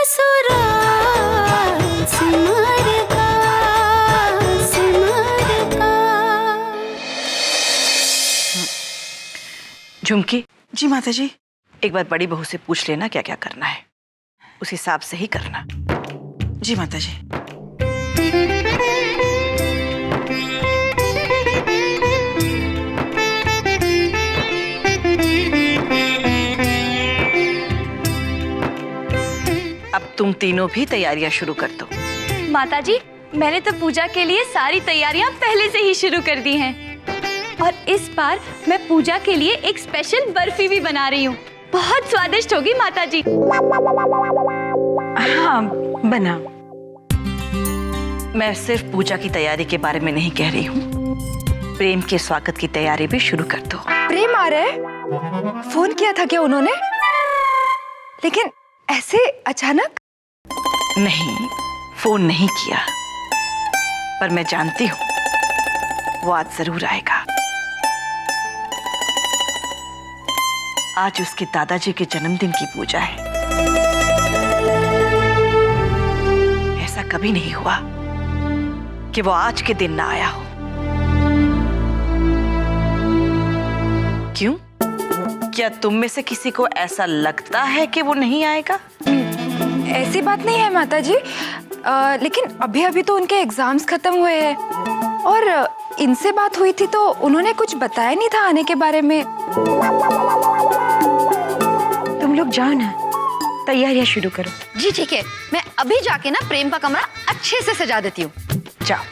ससुराल सिमर का सिमर का। झुमकी, जी माता जी। एक बार बड़ी बहू से पूछ लेना क्या क्या करना है, उस हिसाब से ही करना। जी माता जी। अब तुम तीनों भी तैयारियां शुरू कर दो। माताजी, मैंने तो पूजा के लिए सारी तैयारियां पहले से ही शुरू कर दी हैं। और इस बार मैं पूजा के लिए एक स्पेशल बर्फी भी बना रही हूँ। बहुत स्वादिष्ट होगी माताजी। हाँ बना। मैं सिर्फ पूजा की तैयारी के बारे में नहीं कह रही हूँ, प्रेम के स्वागत की तैयारी भी शुरू कर दो। प्रेम आ रहा है? फोन किया था क्या उन्होंने? लेकिन ऐसे अचानक? नहीं, फोन नहीं किया, पर मैं जानती हूँ वो आज जरूर आएगा। आज उसके दादाजी के जन्मदिन की पूजा है। ऐसा कभी नहीं हुआ कि वो आज के दिन ना आया हो। क्यों? क्या तुम में से किसी को ऐसा लगता है कि वो नहीं आएगा? ऐसी बात नहीं है माताजी, लेकिन अभी अभी तो उनके एग्जाम्स खत्म हुए हैं और इनसे बात हुई थी तो उन्होंने कुछ बताया नहीं था आने के बारे में। तुम लोग जाओ ना, तैयारियां शुरू करो। जी ठीक है, मैं अभी जाके ना प्रेम का कमरा अच्छे से सजा देती हूँ। जाओ।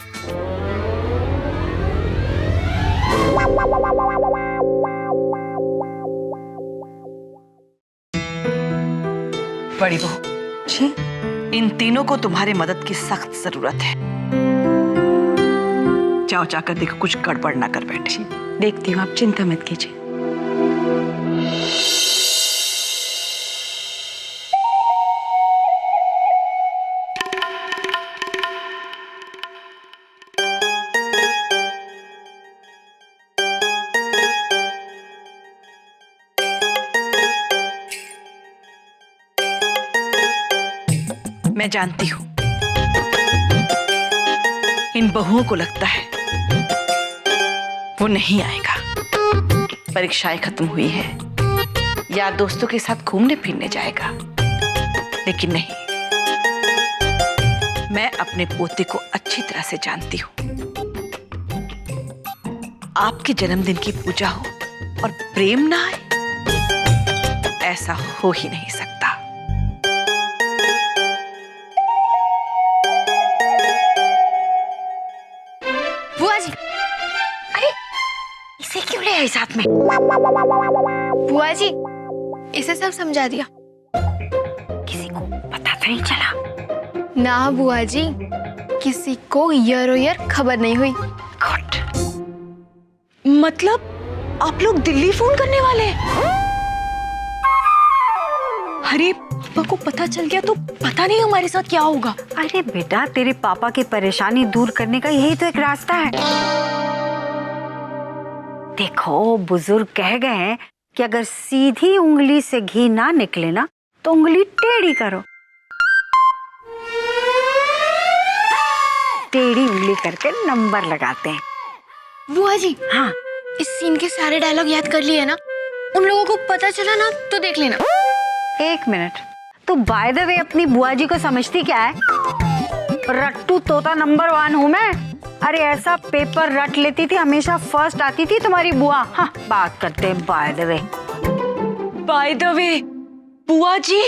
बड़ी बहू जी, इन तीनों को तुम्हारी मदद की सख्त जरूरत है। जाओ, जाकर देखो कुछ गड़बड़ ना कर बैठे। देखती हूँ, आप चिंता मत कीजिए। मैं जानती हूं इन बहुओं को लगता है वो नहीं आएगा। परीक्षाएं खत्म हुई है, यार दोस्तों के साथ घूमने फिरने जाएगा। लेकिन नहीं, मैं अपने पोते को अच्छी तरह से जानती हूं। आपके जन्मदिन की पूजा हो और प्रेम ना आए, ऐसा हो ही नहीं सकता। बुआ जी, अरे इसे क्यों ले आई साथ में? बुआ जी, इसे सब समझा दिया। किसी को पता तो नहीं चला? ना बुआ जी, किसी को ईयर ईयर खबर नहीं हुई। गुड। मतलब आप लोग दिल्ली फोन करने वाले हैं? अरे पापा को पता चल गया तो पता नहीं हमारे साथ क्या होगा। अरे बेटा, तेरे पापा की परेशानी दूर करने का यही तो एक रास्ता है। देखो, बुजुर्ग कह गए हैं कि अगर सीधी उंगली से घी ना निकले ना तो उंगली टेढ़ी करो। टेढ़ी उंगली करके नंबर लगाते हैं। बुआ जी, हाँ, इस सीन के सारे डायलॉग याद कर लिए ना? उन लोगों को पता चला ना तो देख लेना। एक मिनट, तू बाय द वे अपनी बुआ जी को समझती क्या है? रट्टू तोता नंबर 1 हूँ मैं। अरे ऐसा पेपर रट लेती थी, हमेशा फर्स्ट आती थी तुम्हारी बुआ। हाँ, बात करते हैं by the way. By the way, बुआ जी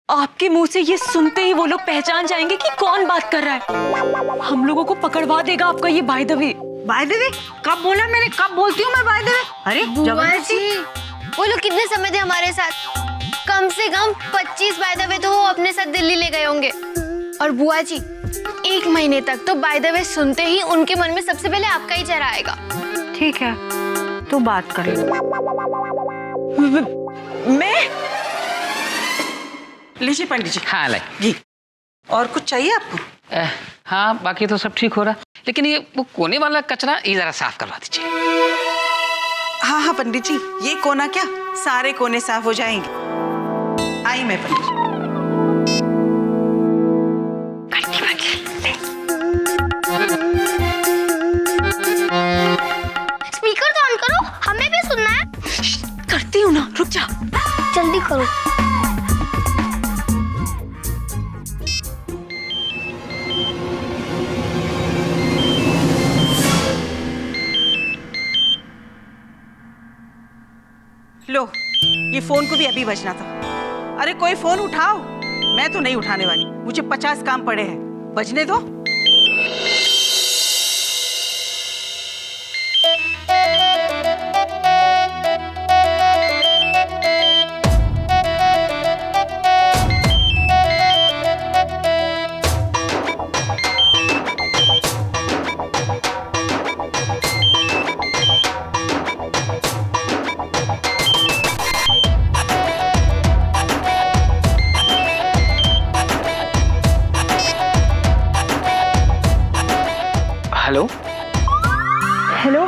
आपके मुंह से ये सुनते ही वो लोग पहचान जाएंगे कि कौन बात कर रहा है। हम लोगों को पकड़वा देगा आपका ये by the way. By the way कब बोला मैंने? कब बोलती हूँ मैं बाय द वे? अरे बुआ जी, वो लोग कितने समय थे हमारे साथ? कम से कम 25 बाय द वे तो वो अपने साथ दिल्ली ले गए होंगे। और बुआ जी, 1 महीने तक तो बाय द वे सुनते ही उनके मन में सबसे पहले आपका ही चेहरा आएगा। ठीक है, तू बात कर। मैं लीजिए पंडित जी। हाँ लाइए। जी, और कुछ चाहिए आपको? हाँ, बाकी तो सब ठीक हो रहा, लेकिन ये वो कोने वाला कचरा ये जरा साफ करवा दीजिए। हाँ हाँ पंडित जी, ये कोना क्या, सारे कोने साफ हो जाएंगे। आई मैं पंडित जी। जा। जल्दी करो। लो, ये फोन को भी अभी बजना था। अरे कोई फोन उठाओ। मैं तो नहीं उठाने वाली, मुझे 50 काम पड़े हैं, बजने दो। हेलो हेलो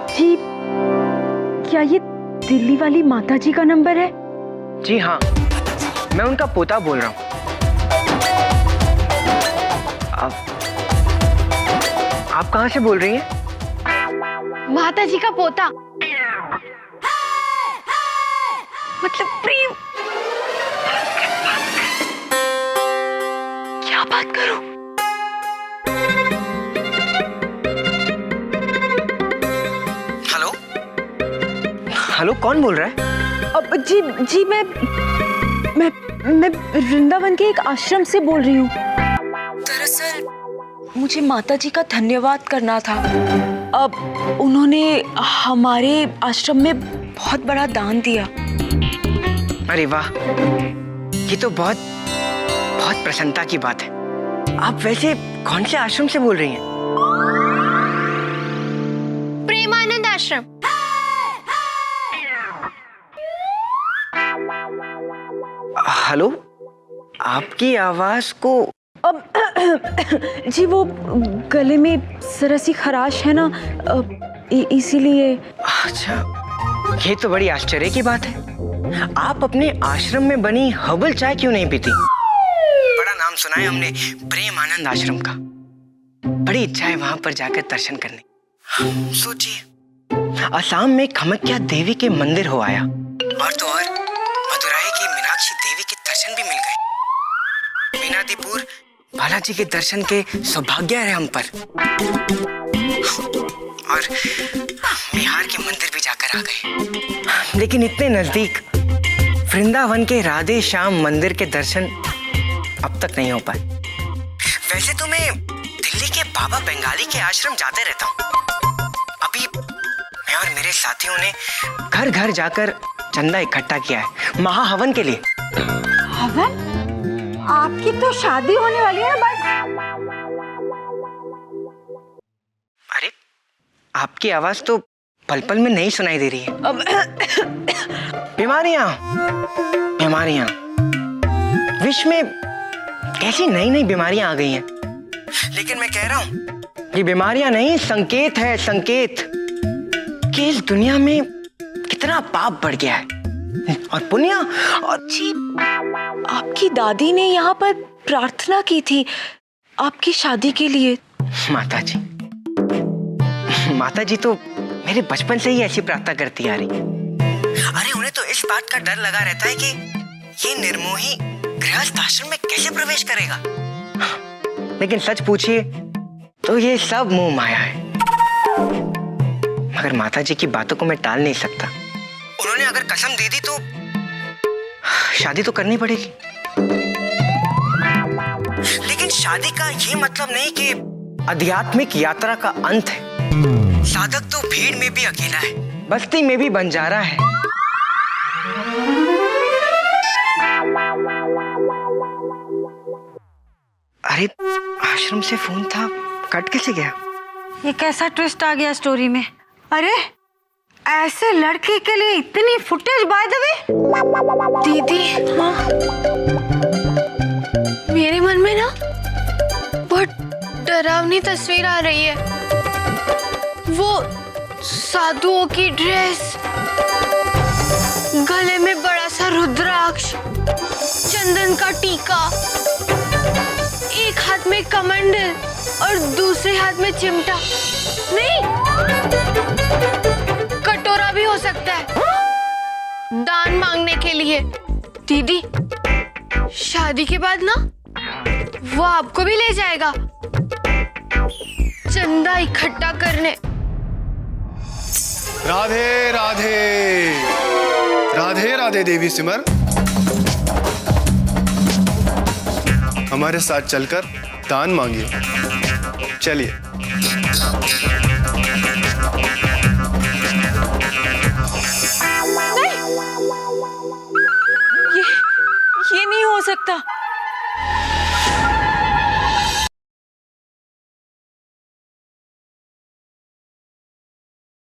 जी, क्या ये दिल्ली वाली माता जी का नंबर है? जी हाँ, मैं उनका पोता बोल रहा हूँ। आप कहाँ से बोल रही हैं? माता जी का पोता। मतलब प्रेम। क्या बात करूं? हेलो हेलो, कौन बोल रहा है? अब जी मैं वृंदावन के एक आश्रम से बोल रही हूँ। दरअसल मुझे माता जी का धन्यवाद करना था। अब उन्होंने हमारे आश्रम में बहुत बड़ा दान दिया। अरे वाह, ये तो बहुत बहुत प्रसन्नता की बात है। आप वैसे कौन से आश्रम से बोल रही हैं? प्रेमानंद आश्रम। हेलो, आपकी आवाज को अब जी वो गले में जरा सी खराश है ना, इसीलिए। अच्छा, ये तो बड़ी आश्चर्य की बात है। आप अपने आश्रम में बनी हर्बल चाय क्यों नहीं पीती? बड़ा नाम सुना है हमने प्रेम आनंद आश्रम का। बड़ी इच्छा है वहां पर जाकर दर्शन करने। सोचिए, असम में खमक्या देवी के मंदिर हो आया, और तो और मदुराई की मीनाक्षी देवी के दर्शन भी मिल गए। मीनादीपुर बालाजी के दर्शन के सौभाग्य है हम पर, और बिहार के मंदिर भी जाकर आ गए। लेकिन इतने नजदीक वृंदावन के राधे श्याम मंदिर के दर्शन अब तक नहीं हो पाए। वैसे तो मैं दिल्ली के बाबा बंगाली के आश्रम जाते रहता हूँ। अभी मैं और मेरे साथियों ने घर घर जाकर चंदा इकट्ठा किया है महाहवन के लिए। हवन? आपकी तो शादी होने वाली है ना बट। अरे, आपकी आवाज तो पल पल में नहीं सुनाई दे रही है। अब बीमारियां बीमारियां, विश्व में कैसी नई नई बीमारियां आ गई हैं। लेकिन मैं कह रहा हूं, ये बीमारियां नहीं, संकेत है, संकेत कि इस दुनिया में कितना पाप बढ़ गया है और पुण्य। और जी, आपकी दादी ने यहाँ पर प्रार्थना की थी आपकी शादी के लिए। माता जी तो मेरे बचपन से ही ऐसी प्रार्थना करती आ रही। अरे उन्हें तो इस बात का डर लगा रहता है कि ये निर्मोही गृहस्थ आश्रम में कैसे प्रवेश करेगा। लेकिन सच पूछिए तो ये सब मोह माया है। मगर माता जी की बातों को मैं टाल नहीं सकता। उन्होंने अगर कसम दे दी तो शादी तो करनी पड़ेगी। लेकिन शादी का ये मतलब नहीं कि आध्यात्मिक यात्रा का अंत है। साधक तो भीड़ में भी अकेला है, बस्ती में भी बंजारा है। अरे, आश्रम से फोन था, कट कैसे गया? ये कैसा ट्विस्ट आ गया स्टोरी में? अरे ऐसे लड़के के लिए इतनी फुटेज बाय द वे। दीदी, मेरे मन में ना बहुत डरावनी तस्वीर आ रही है। वो साधुओं की ड्रेस, गले में बड़ा सा रुद्राक्ष, चंदन का टीका, एक हाथ में कमंडल और दूसरे हाथ में चिमटा, नहीं कटोरा भी हो सकता है, वाली है। दीदी, शादी के बाद ना वो आपको भी ले जाएगा चंदा इकट्ठा करने। राधे राधे, राधे राधे देवी सिमर, हमारे साथ चलकर दान मांगिए। चलिए।